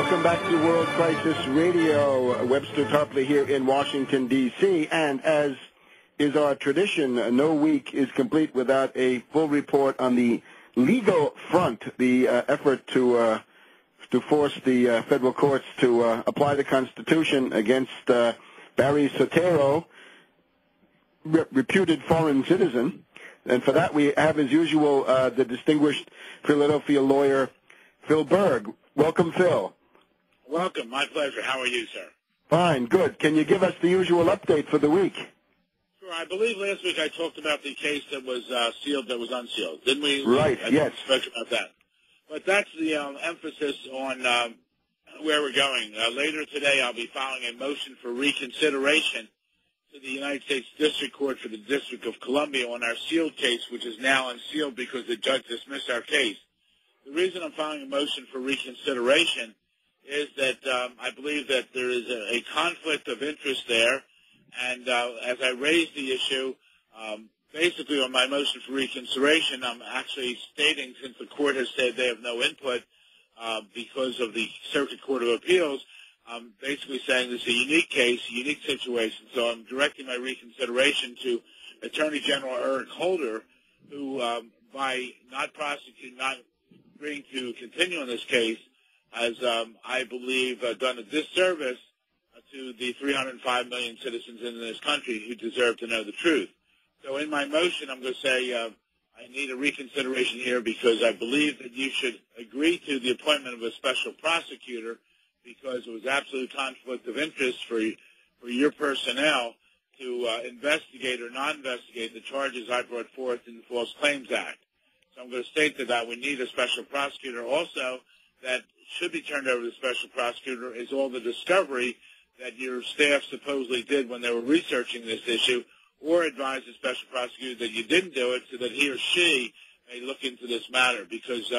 Welcome back to World Crisis Radio. Webster Tarpley here in Washington, D.C. And as is our tradition, no week is complete without a full report on the legal front, the effort to force the federal courts to apply the Constitution against Barry Soetoro, reputed foreign citizen. And for that, we have, as usual, the distinguished Philadelphia lawyer, Phil Berg. Welcome, Phil. Welcome. My pleasure. How are you, sir? Fine. Good. Can you give us the usual update for the week? Sure. I believe last week I talked about the case that was sealed that was unsealed. Didn't we? Right. Yes. I spoke about that. But that's the emphasis on where we're going. Later today, I'll be filing a motion for reconsideration to the United States District Court for the District of Columbia on our sealed case, which is now unsealed because the judge dismissed our case. The reason I'm filing a motion for reconsideration is that I believe that there is a conflict of interest there, and as I raised the issue, basically on my motion for reconsideration, I'm actually stating, since the court has said they have no input because of the Circuit Court of Appeals, I'm basically saying this is a unique case, a unique situation, so I'm directing my reconsideration to Attorney General Eric Holder, who, by not prosecuting, not agreeing to continue on this case, has, I believe, done a disservice to the 305 million citizens in this country who deserve to know the truth. So in my motion, I'm going to say I need a reconsideration here because I believe that you should agree to the appointment of a special prosecutor because it was absolute conflict of interest for your personnel to investigate or not investigate the charges I brought forth in the False Claims Act. So I'm going to state that we need a special prosecutor. Also, that should be turned over to the special prosecutor is all the discovery that your staff supposedly did when they were researching this issue, or advise the special prosecutor that you didn't do it so that he or she may look into this matter, because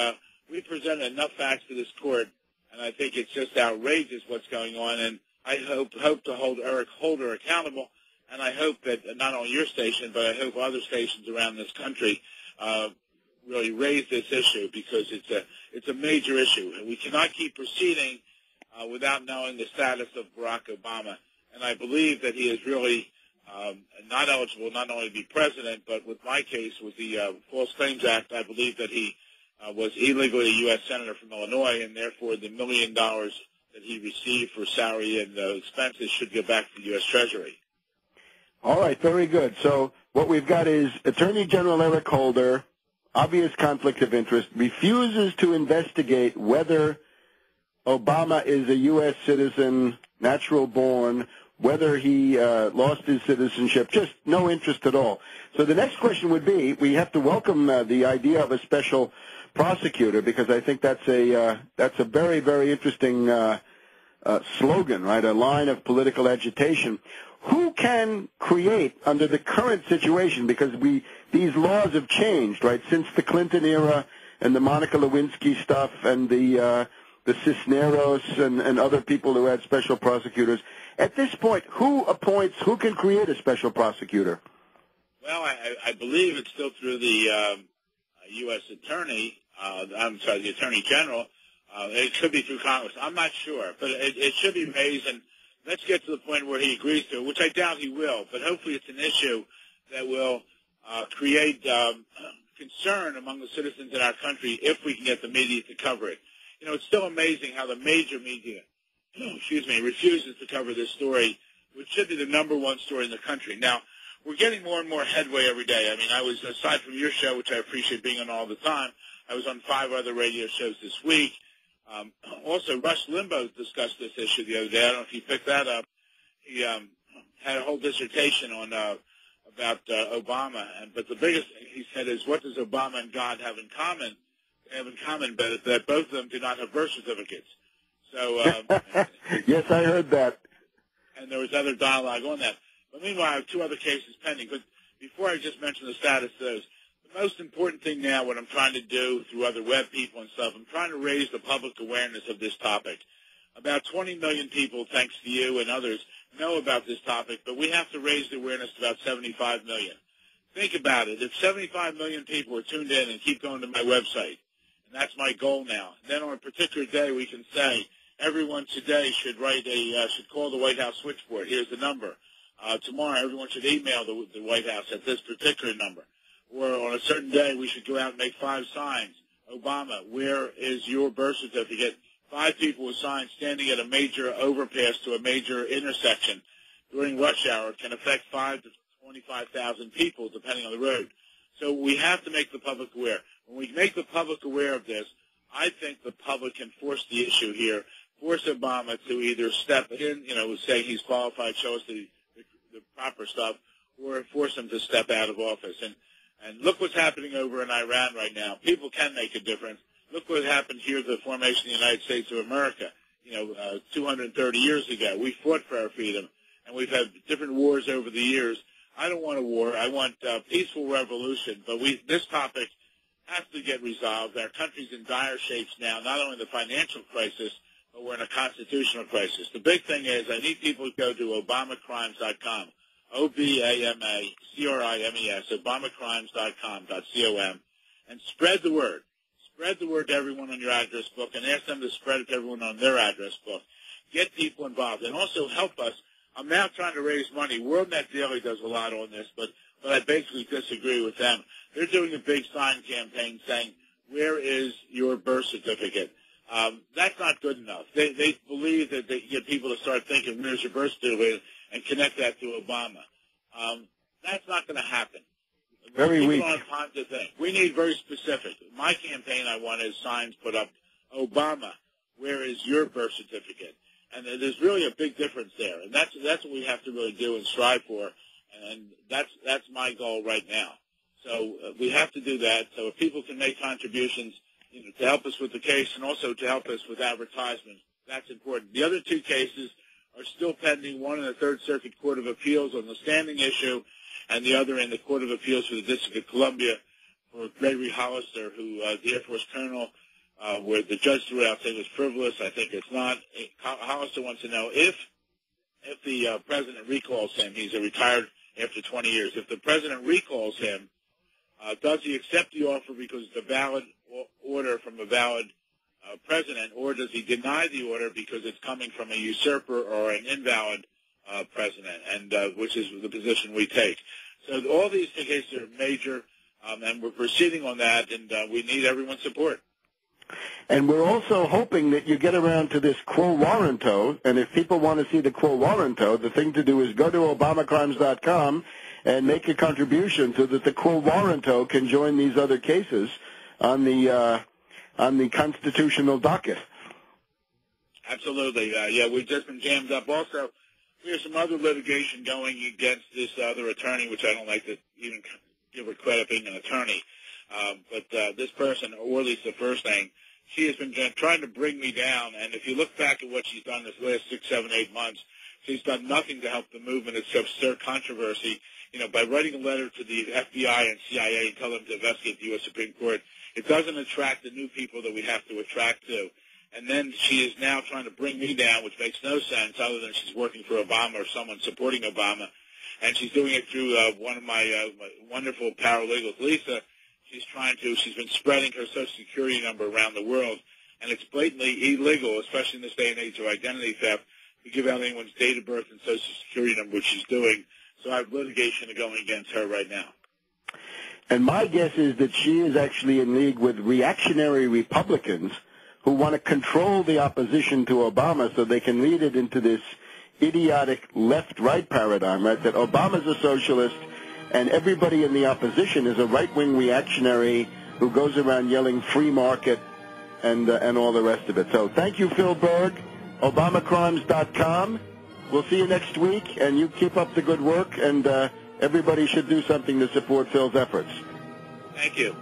we presented enough facts to this court, and I think it's just outrageous what's going on, and I hope to hold Eric Holder accountable, and I hope that not only your station, but I hope other stations around this country really raise this issue, because it's a major issue, and we cannot keep proceeding without knowing the status of Barack Obama. And I believe that he is really not eligible not only to be president, but with my case, with the False Claims Act, I believe that he was illegally a U.S. Senator from Illinois, and therefore the $1 million that he received for salary and expenses should go back to the U.S. Treasury. All right, very good. So what we've got is Attorney General Eric Holder, obvious conflict of interest, refuses to investigate whether Obama is a U.S. citizen, natural born, whether he lost his citizenship, just no interest at all. So the next question would be, we have to welcome the idea of a special prosecutor, because I think that's a very, very interesting slogan, right, a line of political agitation. Who can create, under the current situation, because these laws have changed, right, since the Clinton era and the Monica Lewinsky stuff and the Cisneros and other people who had special prosecutors. At this point, who can create a special prosecutor? Well, I believe it's still through the U.S. Attorney, the Attorney General. It could be through Congress. I'm not sure, but it should be raised, and let's get to the point where he agrees to it, which I doubt he will, but hopefully it's an issue that will create concern among the citizens in our country if we can get the media to cover it. You know, it's still amazing how the major media, refuses to cover this story, which should be the #1 story in the country. Now, we're getting more and more headway every day. I mean, I was, aside from your show, which I appreciate being on all the time, I was on 5 other radio shows this week. Also, Rush Limbaugh discussed this issue the other day. I don't know if you picked that up. He had a whole dissertation on about Obama, but the biggest thing he said is, what does Obama and God have in common? They have in common that both of them do not have birth certificates. So yes, I heard that. And there was other dialogue on that. But meanwhile, I have 2 other cases pending. But before I just mention the status of those, the most important thing now, what I'm trying to do through other web people and stuff, I'm trying to raise the public awareness of this topic. About 20 million people, thanks to you and others, know about this topic, but we have to raise the awareness to about 75 million. Think about it. If 75 million people are tuned in and keep going to my website, and that's my goal now, then on a particular day we can say everyone today should should call the White House switchboard. Here's the number. Tomorrow, everyone should email the White House at this particular number. Or on a certain day, we should go out and make 5 signs. Obama, where is your birth certificate? 5 people with signs standing at a major overpass to a major intersection during rush hour can affect 5 to 25,000 people, depending on the road. So we have to make the public aware. When we make the public aware of this, I think the public can force the issue here, force Obama to either step in, say he's qualified, show us the proper stuff, or force him to step out of office. And look what's happening over in Iran right now. People can make a difference. Look what happened here, the formation of the United States of America, 230 years ago. We fought for our freedom, and we've had different wars over the years. I don't want a war. I want a peaceful revolution. But this topic has to get resolved. Our country's in dire shapes now, not only the financial crisis, but we're in a constitutional crisis. The big thing is I need people to go to obamacrimes.com, OBAMACRIMES, obamacrimes.com, and spread the word. Spread the word to everyone on your address book and ask them to spread it to everyone on their address book. Get people involved and also help us. I'm now trying to raise money. WorldNet Daily does a lot on this, but I basically disagree with them. They're doing a big sign campaign saying, where is your birth certificate? That's not good enough. They believe that they get people to start thinking, where's your birth certificate, and connect that to Obama. That's not going to happen. Very weak. People don't have time to think. We need very specific. My campaign I want is signs put up, Obama, where is your birth certificate? And there's really a big difference there. And that's what we have to really do and strive for. And that's my goal right now. So we have to do that. So if people can make contributions, to help us with the case and also to help us with advertisements, that's important. The other 2 cases are still pending, one in the Third Circuit Court of Appeals on the standing issue, and the other in the Court of Appeals for the District of Columbia for Gregory Hollister, who the Air Force colonel, where the judge threw out saying it was frivolous. I think it's not. Hollister wants to know if the president recalls him. He's a retired after 20 years. If the president recalls him, does he accept the offer because it's a valid order from a valid president, or does he deny the order because it's coming from a usurper or an invalid president, and which is the position we take. So all these cases are major, and we're proceeding on that, and we need everyone's support. And we're also hoping that you get around to this quo warranto, and if people want to see the quo warranto, the thing to do is go to obamacrimes.com and make a contribution so that the quo warranto can join these other cases on the constitutional docket. Absolutely. We've just been jammed up. Also, we have some other litigation going against this other attorney, which I don't like to even give her credit being an attorney. But this person, Orly's the first name, she has been trying to bring me down. And if you look back at what she's done this last 6, 7, 8 months, she's done nothing to help the movement except stir controversy. By writing a letter to the FBI and CIA and tell them to investigate the U.S. Supreme Court, it doesn't attract the new people that we have to attract to. And then she is now trying to bring me down, which makes no sense other than she's working for Obama or someone supporting Obama. And she's doing it through one of my wonderful paralegals, Lisa. She's been spreading her Social Security number around the world. And it's blatantly illegal, especially in this day and age of identity theft, to give out anyone's date of birth and Social Security number, which she's doing. So I have litigation going against her right now. And my guess is that she is actually in league with reactionary Republicans who want to control the opposition to Obama so they can lead it into this idiotic left-right paradigm, right, that Obama's a socialist and everybody in the opposition is a right-wing reactionary who goes around yelling free market and all the rest of it. So thank you, Phil Berg, obamacrimes.com. We'll see you next week, and you keep up the good work, and everybody should do something to support Phil's efforts. Thank you.